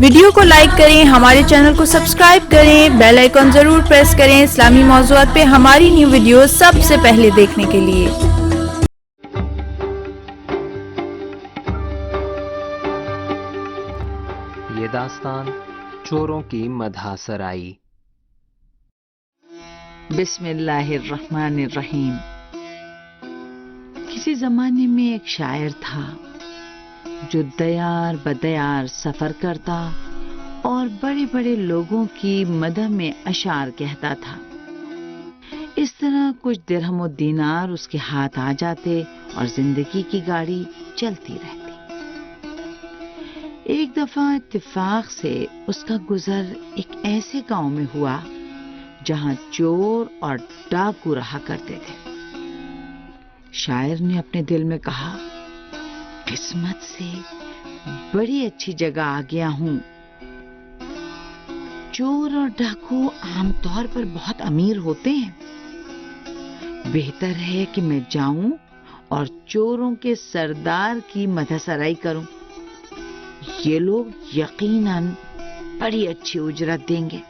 Video کو like کریں، ہمارے چینل کو سبسکرائب کریں، بیل آئیکن ضرور پریس کریں اسلامی موضوعات پہ ہماری نیو ویڈیوز سب سے پہلے دیکھنے کے لیے۔ یہ داستان چوروں کی مدح سرائی۔ بسم اللہ الرحمن الرحیم۔ کسی زمانے میں ایک شاعر تھا جو دیار بدیار سفر کرتا اور بڑے بڑے لوگوں کی مدح میں اشعار کہتا تھا۔ اس طرح کچھ درہم و دینار اس کے ہاتھ آ جاتے اور زندگی کی گاڑی چلتی رہتی۔ ایک دفعہ اتفاق سے اس کا گزر ایک ایسے گاؤں میں ہوا جہاں چور اور ڈاکو رہا کرتے تھے۔ شاعر نے اپنے دل میں کہا، قسمت سے بڑی اچھی جگہ آ گیا ہوں۔ چور اور ڈاکو عام طور پر بہت امیر ہوتے ہیں۔ بہتر ہے کہ میں جاؤں اور چوروں کے سردار کی مدح سرائی کروں۔ یہ لوگ یقیناً بڑی اچھی اجرت دیں گے۔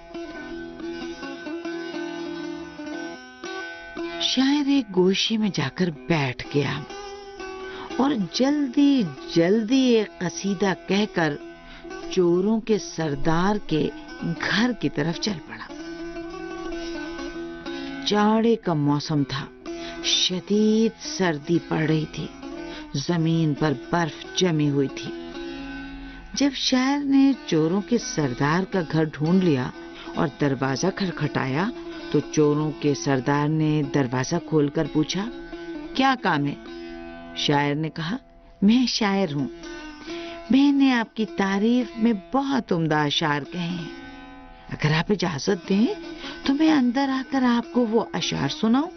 شاعر ایک گوشے میں جا کر بیٹھ گیا اور جلدی جلدی ایک قصیدہ کہہ کر چوروں کے سردار کے گھر کی طرف چل پڑا۔ جاڑے کا موسم تھا، شدید سردی پڑ رہی تھی، زمین پر برف جمی ہوئی تھی۔ جب شاعر نے چوروں کے سردار کا گھر ڈھونڈ لیا اور دروازہ کھٹکھٹایا تو چوروں کے سردار نے دروازہ کھول کر پوچھا، کیا کام ہے؟ شاعر نے کہا، میں شاعر ہوں، میں نے آپ کی تعریف میں بہت عمدہ اشعار کہے ہیں۔ اگر آپ اجازت دیں تو میں اندر آ کر آپ کو وہ اشعار سناؤں۔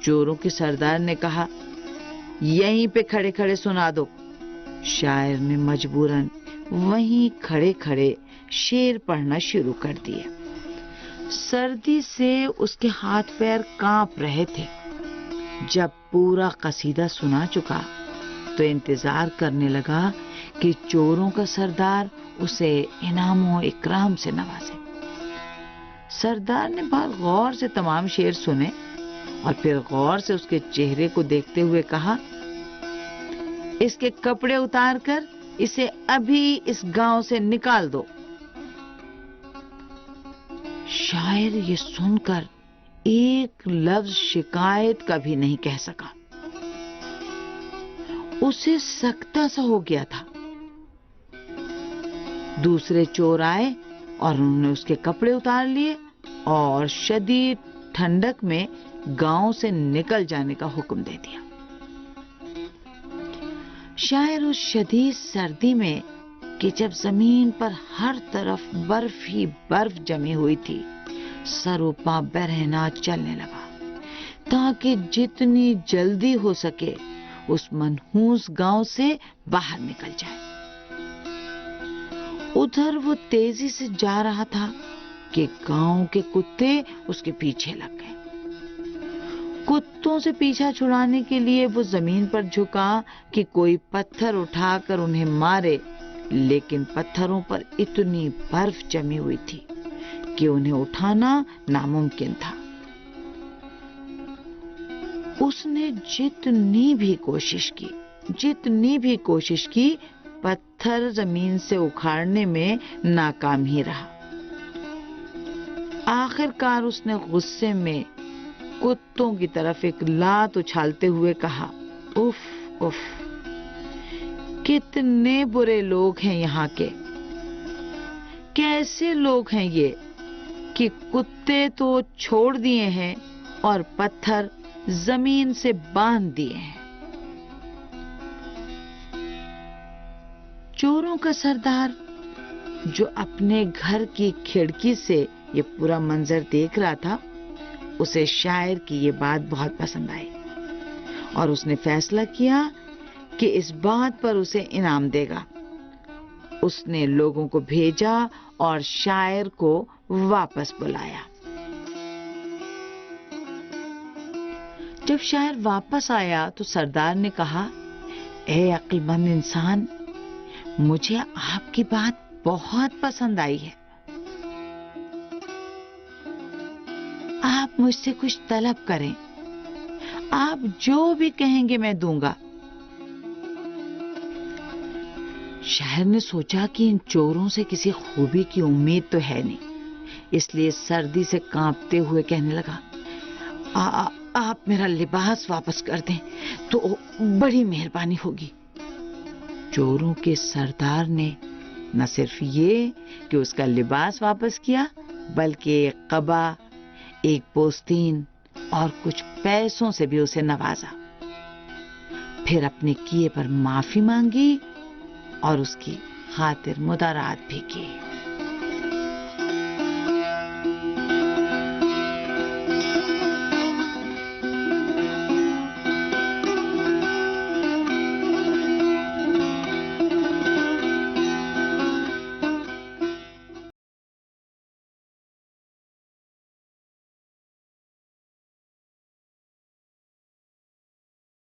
چوروں کے سردار نے کہا، یہیں پہ کھڑے کھڑے سنا دو۔ شاعر نے مجبوراً وہیں کھڑے کھڑے شعر پڑھنا شروع کر دیا۔ سردی سے اس کے ہاتھ پیر کانپ رہے تھے۔ جب پورا قصیدہ سنا چکا تو انتظار کرنے لگا کہ چوروں کا سردار اسے انعام و اکرام سے نوازے۔ سردار نے بہت غور سے تمام شعر سنے اور پھر غور سے اس کے چہرے کو دیکھتے ہوئے کہا، اس کے کپڑے اتار کر اسے ابھی اس گاؤں سے نکال دو۔ شاعر یہ سن کر ایک لفظ شکایت کا بھی نہیں کہہ سکا۔ اسے سکتہ سا ہو گیا تھا۔ دوسرے چور آئے اور انہوں نے اس کے کپڑے اتار لیے اور شدید ٹھنڈک میں گاؤں سے نکل جانے کا حکم دے دیا۔ شاعر اس شدید سردی میں کہ جب زمین پر ہر طرف برف ہی برف جمی ہوئی تھی، سر و پاں برہنہ چلنے لگا تاکہ جتنی جلدی ہو سکے اس منحوس گاؤں سے باہر نکل جائے۔ ادھر وہ تیزی سے جا رہا تھا کہ گاؤں کے کتے اس کے پیچھے لگ گئے۔ کتوں سے پیچھا چھڑانے کے لیے وہ زمین پر جھکا کہ کوئی پتھر اٹھا کر انہیں مارے، لیکن پتھروں پر اتنی برف جمی ہوئی تھی کہ انہیں اٹھانا ناممکن تھا۔ اس نے جتنی بھی کوشش کی پتھر زمین سے اکھاڑنے میں ناکام ہی رہا۔ آخر کار اس نے غصے میں کتوں کی طرف ایک لات اچھالتے ہوئے کہا، اف اف، کتنے برے لوگ ہیں یہاں کے، کیسے لوگ ہیں یہ کہ کتے تو چھوڑ دیے ہیں اور پتھر زمین سے باندھ دیے ہیں۔ چوروں کا سردار جو اپنے گھر کی کھڑکی سے یہ پورا منظر دیکھ رہا تھا، اسے شاعر کی یہ بات بہت پسند آئی اور اس نے فیصلہ کیا کہ اس بات پر اسے انعام دے گا۔ اس نے لوگوں کو بھیجا اور شاعر کو واپس بلایا۔ جب شاعر واپس آیا تو سردار نے کہا، اے عقل مند انسان، مجھے آپ کی بات بہت پسند آئی ہے. آپ مجھ سے کچھ طلب کریں، آپ جو بھی کہیں گے میں دوں گا. شاعر نے سوچا کہ ان چوروں سے کسی خوبی کی امید تو ہے نہیں، اس لیے سردی سے کانپتے ہوئے کہنے لگا، آپ میرا لباس واپس کر دیں تو بڑی مہربانی ہوگی. چوروں کے سردار نے نہ صرف یہ کہ اس کا لباس واپس کیا، بلکہ ایک قبا، ایک پوستین اور کچھ پیسوں سے بھی اسے نوازا. پھر اپنے کیے پر معافی مانگی اور اس کی خاطر مدارات بھی کی.